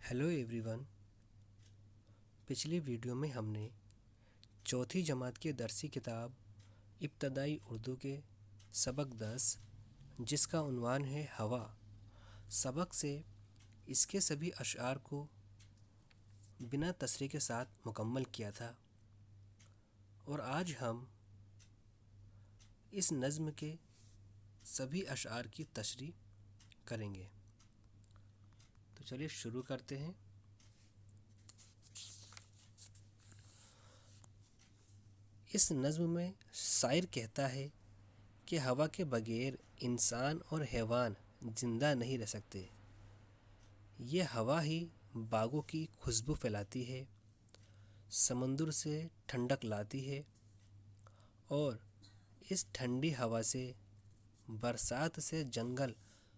Hello everyone. पिछली video में हमने चौथी जमात की दरसी किताब इब्तदाई उर्दू के सबक 10 जिसका उन्वान है हवा सबक से इसके सभी अशआर को बिना तसरीह के साथ मुकम्मल किया था और आज हम इस नज़्म के सभी अशआर की तशरीह करेंगे। तो चलिए शुरू करते हैं। इस नज़्म में शायर कहता है कि हवा के बगैर इंसान और हैवान जिंदा नहीं रह सकते। ये हवा ही बागों की खुशबू फैलाती है, समंदर से ठंडक लाती है और इस ठंडी हवा से बरसात से जंगल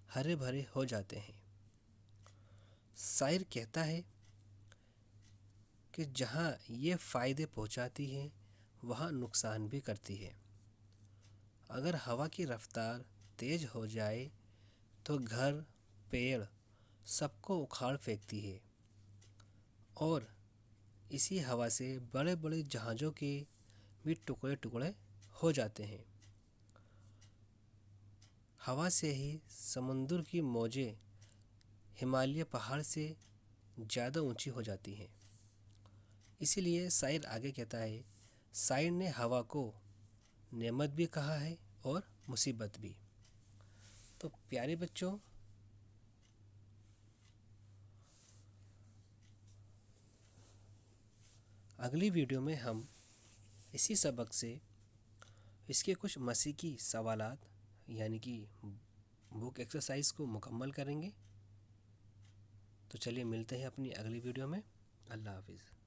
हरे भरे हो जाते हैं। शायर कहता है कि जहाँ ये फ़ायदे पहुँचाती है वहाँ नुकसान भी करती है। अगर हवा की रफ्तार तेज़ हो जाए तो घर, पेड़ सबको उखाड़ फेंकती है और इसी हवा से बड़े बड़े जहाज़ों के भी टुकड़े टुकड़े हो जाते हैं। हवा से ही समुद्र की मौजें हिमालय पहाड़ से ज़्यादा ऊंची हो जाती हैं। इसीलिए शायर आगे कहता है, शायर ने हवा को नेमत भी कहा है और मुसीबत भी। तो प्यारे बच्चों, अगली वीडियो में हम इसी सबक से इसके कुछ मसीकी सवालात यानी कि बुक एक्सरसाइज को मुकम्मल करेंगे। तो चलिए मिलते हैं अपनी अगली वीडियो में। अल्लाह हाफिज़।